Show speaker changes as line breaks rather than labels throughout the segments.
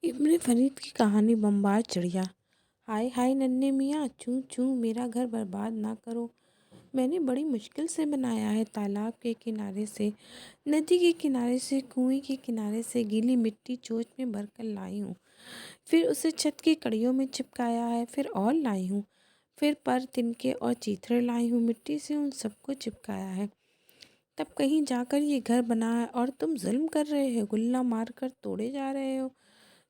ابن فرید کی کہانی بمبار چڑیا۔ ہائے ہائے ننھے میاں، چوں چوں میرا گھر برباد نہ کرو۔ میں نے بڑی مشکل سے بنایا ہے، تالاب کے کنارے سے، ندی کے کنارے سے، کنویں کے کنارے سے گیلی مٹی چوچ میں بھر کر لائی ہوں، پھر اسے چھت کی کڑیوں میں چپکایا ہے، پھر اور لائی ہوں، پھر پر تنکے اور چیتھڑے لائی ہوں، مٹی سے ان سب کو چپکایا ہے، تب کہیں جا کر یہ گھر بنا ہے، اور تم ظلم کر رہے ہو، گلہ مار کر توڑے جا رہے ہو۔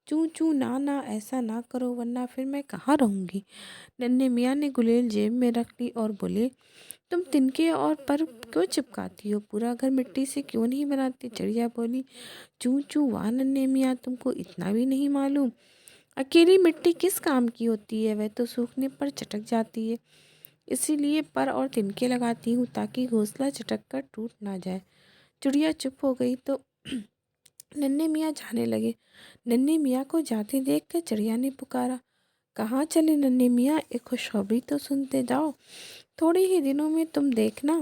چوں چوں نہ ایسا نہ کرو ورنہ پھر میں کہاں رہوں گی۔ ننھے میاں نے گلیل جیب میں رکھ لی اور بولے، تم تنکے اور پر کیوں چپکاتی ہو، پورا گھر مٹی سے کیوں نہیں بناتی؟ چڑیا بولی، چوں چوں واہ ننھے میاں، تم کو اتنا بھی نہیں معلوم؟ اکیلی مٹی کس کام کی ہوتی ہے، وہ تو سوکھنے پر چٹک جاتی ہے، اسی لیے پر اور تنکے لگاتی ہوں تاکہ گھونسلہ چٹک کر ٹوٹ نہ جائے۔ چڑیا چپ ہو گئی تو ننھے میاں جانے لگے۔ ننھے میاں کو جاتے دیکھ کر چڑیا نے پکارا، کہاں چلے ننھے میاں، ایک خوشخبری تو سنتے جاؤ، تھوڑے ہی دنوں میں تم دیکھنا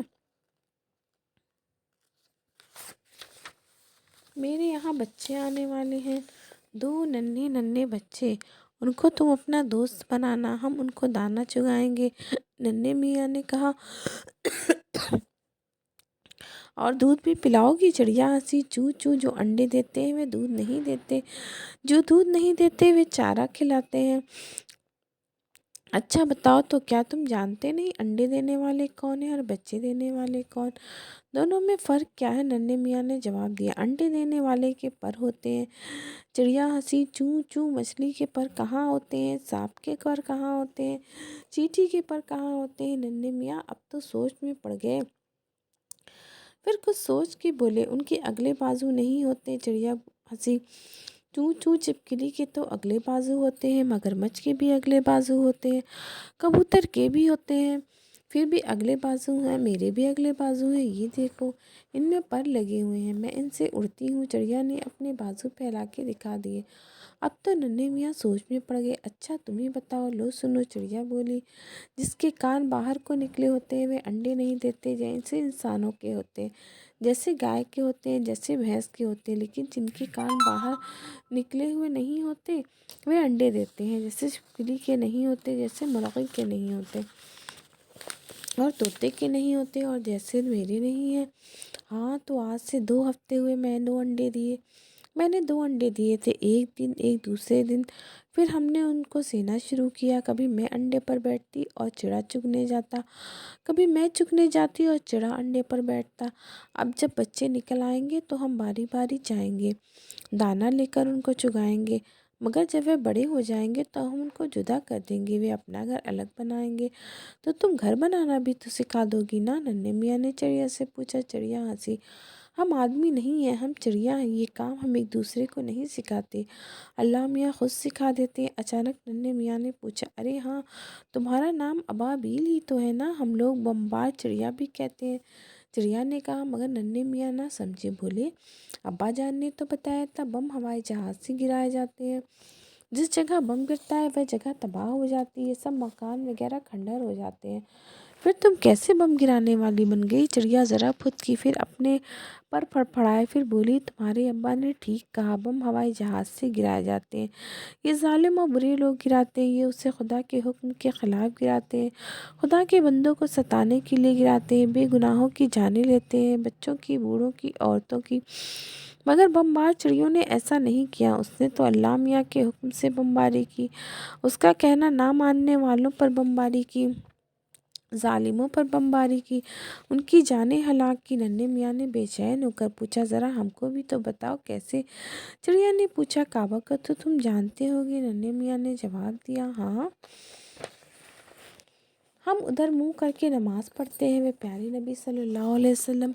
میرے یہاں بچے آنے والے ہیں، دو ننھے ننھے بچے، ان کو تم اپنا دوست بنانا، ہم ان کو دانہ چگائیں گے۔ ننھے میاں نے کہا، اور دودھ بھی پلاؤ گی؟ چڑیا ہنسی، چوں چوں، جو انڈے دیتے ہیں وہ دودھ نہیں دیتے، جو دودھ نہیں دیتے وہ چارہ کھلاتے ہیں۔ اچھا بتاؤ تو کیا تم جانتے نہیں انڈے دینے والے کون ہیں اور بچے دینے والے کون؟ دونوں میں فرق کیا ہے؟ ننھے میاں نے جواب دیا، انڈے دینے والے کے پر ہوتے ہیں۔ چڑیا ہنسی، چوں چوں، مچھلی کے پر کہاں ہوتے ہیں، سانپ کے پر کہاں ہوتے ہیں، چیٹی کے پر کہاں ہوتے ہیں؟ ننھے میاں اب تو سوچ میں پڑ گئے، پھر کچھ سوچ کے بولے، ان کے اگلے بازو نہیں ہوتے۔ چڑیا ہنسی، چوں چوں، چھپکلی کے تو اگلے بازو ہوتے ہیں، مگرمچھ کے بھی اگلے بازو ہوتے ہیں، کبوتر کے بھی ہوتے ہیں، پھر بھی اگلے بازو ہیں، میرے بھی اگلے بازو ہیں، یہ دیکھو ان میں پر لگے ہوئے ہیں، میں ان سے اڑتی ہوں۔ چڑیا نے اپنے بازو پھیلا کے دکھا دیے۔ اب تو ننھے میاں سوچ میں پڑ گئے، اچھا تم ہی بتاؤ۔ لو سنو، چڑیا بولی، جس کے کان باہر کو نکلے ہوتے ہیں وہ انڈے نہیں دیتے، جیسے انسانوں کے ہوتے ہیں، جیسے گائے کے ہوتے ہیں، جیسے بھینس کے ہوتے ہیں، لیکن جن کے کان باہر نکلے ہوئے نہیں ہوتے وہ انڈے دیتے ہیں، جیسے چھپکلی کے نہیں ہوتے، جیسے مرغی کے نہیں ہوتے، اور طوطے کے نہیں ہوتے، اور جیسے میرے نہیں ہیں۔ ہاں تو آج سے 2 ہفتے ہوئے میں نے 2 انڈے دیے تھے، ایک دن ایک دوسرے دن، پھر ہم نے ان کو سینا شروع کیا، کبھی میں انڈے پر بیٹھتی اور چڑا چگنے جاتا، کبھی میں چگنے جاتی اور چڑا انڈے پر بیٹھتا۔ اب جب بچے نکل آئیں گے تو ہم باری باری جائیں گے، دانہ لے کر ان کو چگائیں گے، مگر جب وہ بڑے ہو جائیں گے تو ہم ان کو جدا کر دیں گے، وہ اپنا گھر الگ بنائیں گے۔ تو تم گھر بنانا بھی تو سکھا دو گی نا؟ ننھے میاں نے چڑیا سے پوچھا۔ چڑیا ہنسی، ہم آدمی نہیں ہیں، ہم چڑیا ہیں، یہ کام ہم ایک دوسرے کو نہیں سکھاتے، اللہ میاں خود سکھا دیتے ہیں۔ اچانک ننھے میاں نے پوچھا، ارے ہاں، تمہارا نام ابابیل ہی تو ہے نا؟ ہم لوگ بمبار چڑیا بھی کہتے ہیں۔ چڑیا نے کہا، مگر ننھے میاں نہ سمجھے، بولے، ابا جان نے تو بتایا تھا بم ہوائی جہاز سے گرائے جاتے ہیں، جس جگہ بم گرتا ہے وہ جگہ تباہ ہو جاتی ہے، سب مکان وغیرہ کھنڈر ہو جاتے ہیں، پھر تم کیسے بم گرانے والی بن گئی؟ چڑیا ذرا پھدکی، پھر اپنے پر پھڑپھڑائے، پھر بولی، تمہارے ابا نے ٹھیک کہا، بم ہوائی جہاز سے گرائے جاتے ہیں، یہ ظالم اور برے لوگ گراتے ہیں، یہ اسے خدا کے حکم کے خلاف گراتے ہیں، خدا کے بندوں کو ستانے کے لیے گراتے ہیں، بے گناہوں کی جانیں لیتے ہیں، بچوں کی، بوڑھوں کی، عورتوں کی، مگر بمبار چڑیوں نے ایسا نہیں کیا، اس نے تو اللہ میاں کے حکم سے بمباری کی، اس کا کہنا نہ ماننے والوں پر بمباری کی، ظالموں پر بمباری کی، ان کی جانیں ہلاک کی۔ ننھے میاں نے بے چین ہو کر پوچھا، ذرا ہم کو بھی تو بتاؤ کیسے؟ چڑیا نے پوچھا، کعبہ کا تو تم جانتے ہوگے؟ ننھے میاں نے جواب دیا، ہاں، ہم ادھر منہ کر کے نماز پڑھتے ہیں، وہ پیارے نبی صلی اللہ علیہ وسلم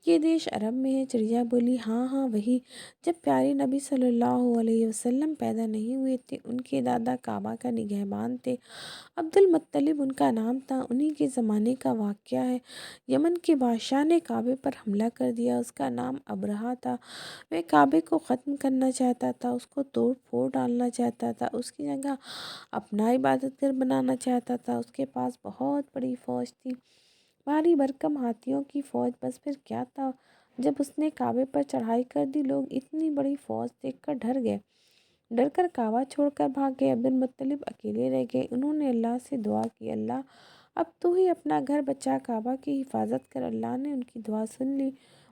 یہ دیش عرب میں ہے۔ چڑیا بولی، ہاں ہاں وہی، جب پیارے نبی صلی اللہ علیہ وسلم پیدا نہیں ہوئے تھے، ان کے دادا کعبہ کا نگہبان تھے، عبد المطلب ان کا نام تھا، انہی کے زمانے کا واقعہ ہے، یمن کے بادشاہ نے کعبے پر حملہ کر دیا، اس کا نام ابرہہ تھا، وہ کعبے کو ختم کرنا چاہتا تھا، اس کو توڑ پھوڑ ڈالنا چاہتا تھا، اس کی جگہ اپنا عبادت گھر بنانا چاہتا تھا، اس کے پاس بہت بڑی فوج تھی، بھاری بھرکم ہاتھیوں کی فوج، بس پھر کیا تھا، جب اس نے کعبے پر چڑھائی کر دی، لوگ اتنی بڑی فوج دیکھ کر ڈر گئے، ڈر کر کعبہ چھوڑ کر بھاگ گئے۔ عبد المطلب اکیلے رہ گئے۔ انہوں نے اللہ سے دعا کی، اللہ اب تو ہی اپنا گھر بچا، کعبہ کی حفاظت کر۔ اللہ نے ان کی دعا سن لی۔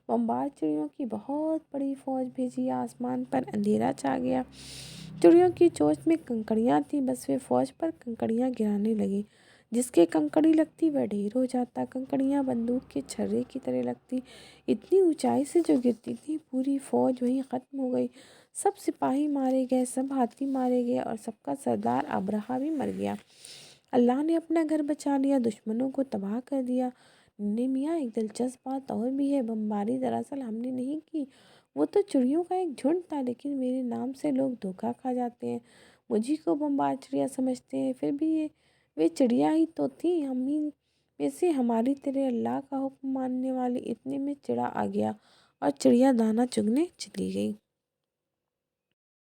بمبار چڑیوں کی بہت بڑی فوج بھیجی۔ آسمان پر اندھیرا چھا گیا۔ چڑیوں کی چونچ میں کنکڑیاں تھیں، بس وہ فوج پر کنکڑیاں گرانے لگی۔ جس کے کنکڑی لگتی وہ ڈھیر ہو جاتا۔ کنکڑیاں بندوق کے چھرے کی طرح لگتی، اتنی اونچائی سے جو گرتی تھی۔ پوری فوج وہیں ختم ہو گئی۔ سب سپاہی مارے گئے، سب ہاتھی مارے گئے اور سب کا سردار ابرہہ بھی مر گیا۔ اللہ نے اپنا گھر بچا لیا، دشمنوں کو تباہ کر دیا۔ ننھے میاں ایک دلچسپ بات اور بھی ہے، بمباری دراصل ہم نے نہیں کی، وہ تو چڑیوں کا ایک جھنڈ تھا، لیکن میرے نام سے لوگ دھوکا کھا جاتے ہیں، مجھے کو بمبار چڑیا سمجھتے ہیں۔ پھر بھی وہ چڑیا ہی تو تھی، ہم ہی میں سے ہماری طرح اللہ کا حکم ماننے والے۔ اتنے میں چڑا آ گیا اور چڑیا دانہ چگنے چلی گئی۔